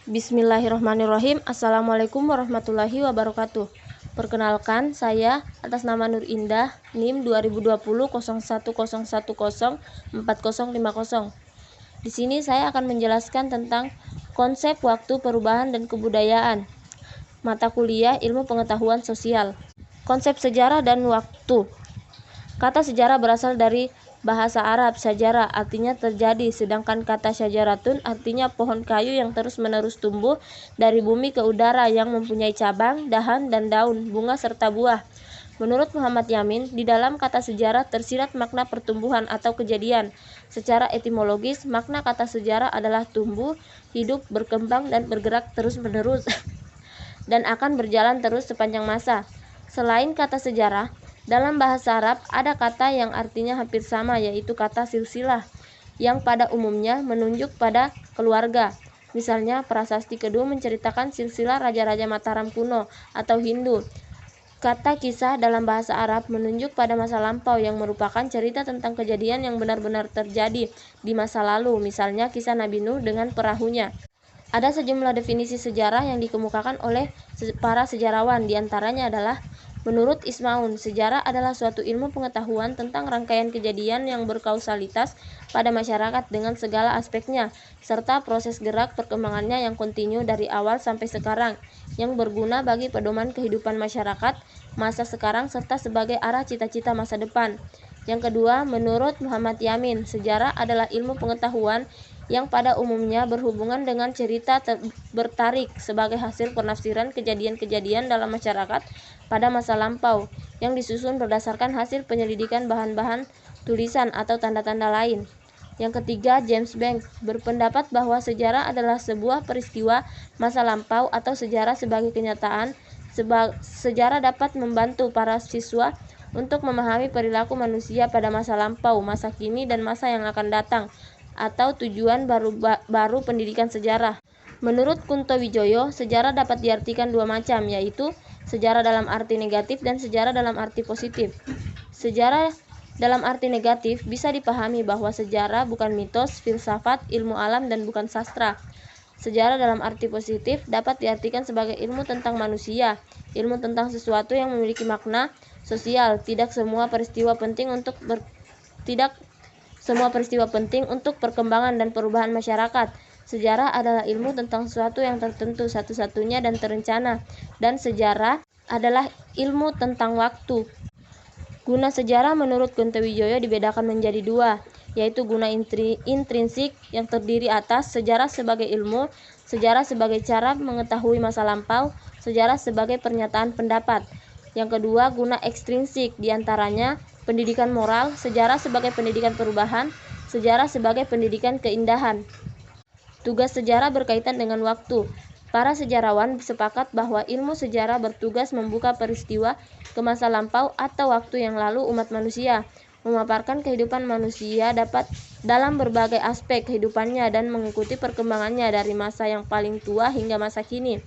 Bismillahirrahmanirrahim. Assalamualaikum warahmatullahi wabarakatuh. Perkenalkan, saya atas nama Nur Indah, NIM 2020 0101104050. Di sini saya akan menjelaskan tentang konsep waktu, perubahan, dan kebudayaan. Mata kuliah Ilmu Pengetahuan Sosial. Konsep sejarah dan waktu. Kata sejarah berasal dari bahasa Arab syajara, artinya terjadi, sedangkan kata syajaratun artinya pohon kayu yang terus-menerus tumbuh dari bumi ke udara yang mempunyai cabang, dahan, dan daun, bunga, serta buah. Menurut Muhammad Yamin, di dalam kata sejarah tersirat makna pertumbuhan atau kejadian. Secara etimologis, makna kata sejarah adalah tumbuh, hidup, berkembang, dan bergerak terus-menerus dan akan berjalan terus sepanjang masa. Selain kata sejarah, dalam bahasa Arab ada kata yang artinya hampir sama, yaitu kata silsilah, yang pada umumnya menunjuk pada keluarga. Misalnya, Prasasti Kedung menceritakan silsilah raja-raja Mataram kuno atau Hindu. Kata kisah dalam bahasa Arab menunjuk pada masa lampau yang merupakan cerita tentang kejadian yang benar-benar terjadi di masa lalu, misalnya kisah Nabi Nuh dengan perahunya. Ada sejumlah definisi sejarah yang dikemukakan oleh para sejarawan, diantaranya adalah: menurut Ismaun, sejarah adalah suatu ilmu pengetahuan tentang rangkaian kejadian yang berkausalitas pada masyarakat dengan segala aspeknya, serta proses gerak perkembangannya yang kontinu dari awal sampai sekarang, yang berguna bagi pedoman kehidupan masyarakat masa sekarang serta sebagai arah cita-cita masa depan. Yang kedua, menurut Muhammad Yamin, sejarah adalah ilmu pengetahuan yang pada umumnya berhubungan dengan cerita bertarik sebagai hasil penafsiran kejadian-kejadian dalam masyarakat pada masa lampau yang disusun berdasarkan hasil penyelidikan bahan-bahan tulisan atau tanda-tanda lain. Yang ketiga, James Banks berpendapat bahwa sejarah adalah sebuah peristiwa masa lampau atau sejarah sebagai kenyataan. Sejarah dapat membantu para siswa untuk memahami perilaku manusia pada masa lampau, masa kini, dan masa yang akan datang, atau tujuan baru pendidikan sejarah. Menurut Kunto Wijoyo, sejarah dapat diartikan dua macam, yaitu sejarah dalam arti negatif dan sejarah dalam arti positif. Sejarah dalam arti negatif bisa dipahami bahwa sejarah bukan mitos, filsafat, ilmu alam, dan bukan sastra. Sejarah dalam arti positif dapat diartikan sebagai ilmu tentang manusia, ilmu tentang sesuatu yang memiliki makna sosial. Tidak semua peristiwa penting untuk perkembangan dan perubahan masyarakat. Sejarah adalah ilmu tentang sesuatu yang tertentu, satu-satunya dan terencana, dan sejarah adalah ilmu tentang waktu. Guna sejarah menurut Kunto Wijoyo dibedakan menjadi dua, yaitu guna intrinsik yang terdiri atas sejarah sebagai ilmu, sejarah sebagai cara mengetahui masa lampau, sejarah sebagai pernyataan pendapat. Yang kedua, guna ekstrinsik, diantaranya pendidikan moral, sejarah sebagai pendidikan perubahan, sejarah sebagai pendidikan keindahan. Tugas sejarah berkaitan dengan waktu. Para sejarawan sepakat bahwa ilmu sejarah bertugas membuka peristiwa ke masa lampau atau waktu yang lalu umat manusia, memaparkan kehidupan manusia dalam berbagai aspek kehidupannya dan mengikuti perkembangannya dari masa yang paling tua hingga masa kini.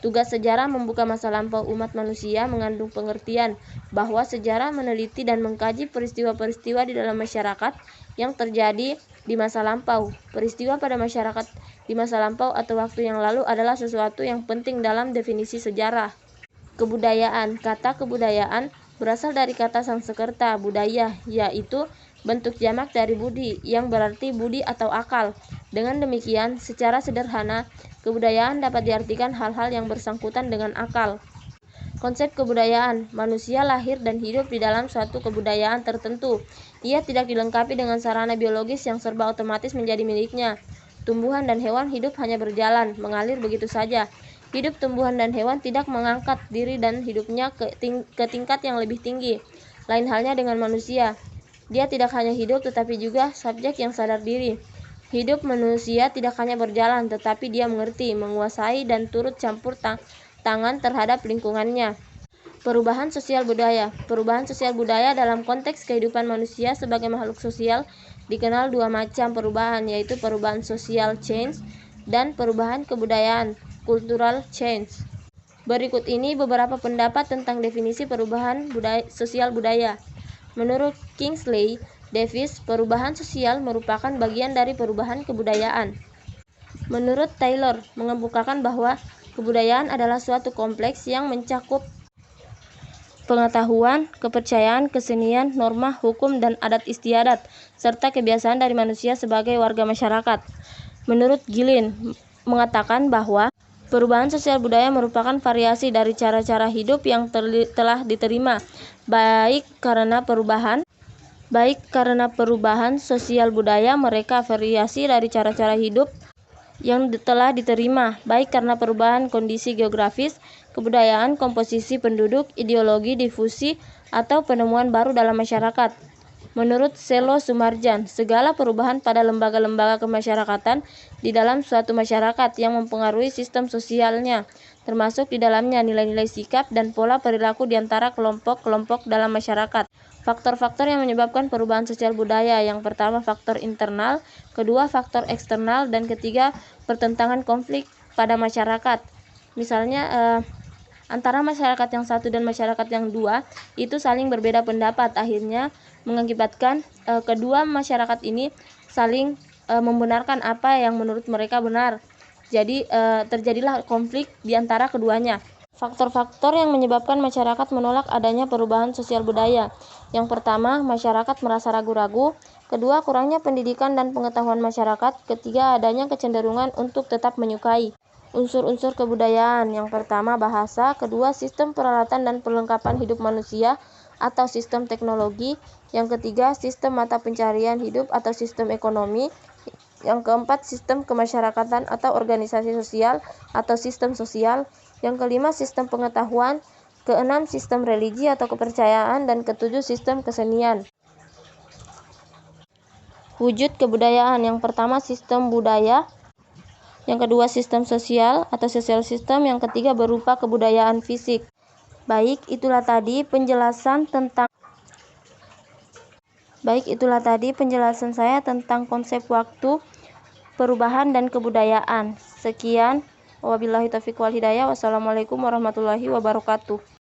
Tugas sejarah membuka masa lampau umat manusia mengandung pengertian bahwa sejarah meneliti dan mengkaji peristiwa-peristiwa di dalam masyarakat yang terjadi di masa lampau. Peristiwa pada masyarakat di masa lampau atau waktu yang lalu adalah sesuatu yang penting dalam definisi sejarah. Kebudayaan. Kata kebudayaan berasal dari kata Sanskerta budaya, yaitu bentuk jamak dari budi, yang berarti budi atau akal. Dengan demikian, secara sederhana, kebudayaan dapat diartikan hal-hal yang bersangkutan dengan akal. Konsep kebudayaan. Manusia lahir dan hidup di dalam suatu kebudayaan tertentu. Ia tidak dilengkapi dengan sarana biologis yang serba otomatis menjadi miliknya. Tumbuhan dan hewan hidup hanya berjalan, mengalir begitu saja. Hidup tumbuhan dan hewan tidak mengangkat diri dan hidupnya ke tingkat yang lebih tinggi. Lain halnya dengan manusia. Dia tidak hanya hidup tetapi juga subjek yang sadar diri. Hidup manusia tidak hanya berjalan tetapi dia mengerti, menguasai, dan turut campur tangan terhadap lingkungannya. Perubahan sosial budaya. Perubahan sosial budaya dalam konteks kehidupan manusia sebagai makhluk sosial dikenal dua macam perubahan, yaitu perubahan social change dan perubahan kebudayaan, cultural change. Berikut ini beberapa pendapat tentang definisi perubahan sosial budaya. Menurut Kingsley Davis, perubahan sosial merupakan bagian dari perubahan kebudayaan. Menurut Taylor, mengemukakan bahwa kebudayaan adalah suatu kompleks yang mencakup pengetahuan, kepercayaan, kesenian, norma, hukum, dan adat istiadat, serta kebiasaan dari manusia sebagai warga masyarakat. Menurut Gilin, mengatakan bahwa perubahan sosial budaya merupakan variasi dari cara-cara hidup yang telah diterima, baik karena perubahan sosial budaya mereka variasi dari cara-cara hidup yang telah diterima, baik karena perubahan kondisi geografis, kebudayaan, komposisi penduduk, ideologi, difusi, atau penemuan baru dalam masyarakat. Menurut Selo Sumarjan, segala perubahan pada lembaga-lembaga kemasyarakatan di dalam suatu masyarakat yang mempengaruhi sistem sosialnya, termasuk di dalamnya nilai-nilai sikap dan pola perilaku di antara kelompok-kelompok dalam masyarakat. Faktor-faktor yang menyebabkan perubahan sosial budaya: yang pertama, faktor internal; kedua, faktor eksternal; dan ketiga, pertentangan konflik pada masyarakat. Misalnya, antara masyarakat yang satu dan masyarakat yang dua itu saling berbeda pendapat, akhirnya mengakibatkan kedua masyarakat ini saling membenarkan apa yang menurut mereka benar. Jadi terjadilah konflik di antara keduanya. Faktor-faktor yang menyebabkan masyarakat menolak adanya perubahan sosial budaya: yang pertama, masyarakat merasa ragu-ragu; kedua, kurangnya pendidikan dan pengetahuan masyarakat; ketiga, adanya kecenderungan untuk tetap menyukai. Unsur-unsur kebudayaan: yang pertama, bahasa; kedua, sistem peralatan dan perlengkapan hidup manusia atau sistem teknologi; yang ketiga, sistem mata pencarian hidup atau sistem ekonomi; yang keempat, sistem kemasyarakatan atau organisasi sosial atau sistem sosial; yang kelima, sistem pengetahuan; keenam, sistem religi atau kepercayaan; dan ketujuh, sistem kesenian. Wujud kebudayaan: yang pertama, sistem budaya; yang kedua, sistem sosial atau social system; yang ketiga, berupa kebudayaan fisik. Baik, itulah tadi penjelasan saya tentang konsep waktu, perubahan, dan kebudayaan. Sekian, wabillahi taufiq wal hidayah. Wassalamualaikum warahmatullahi wabarakatuh.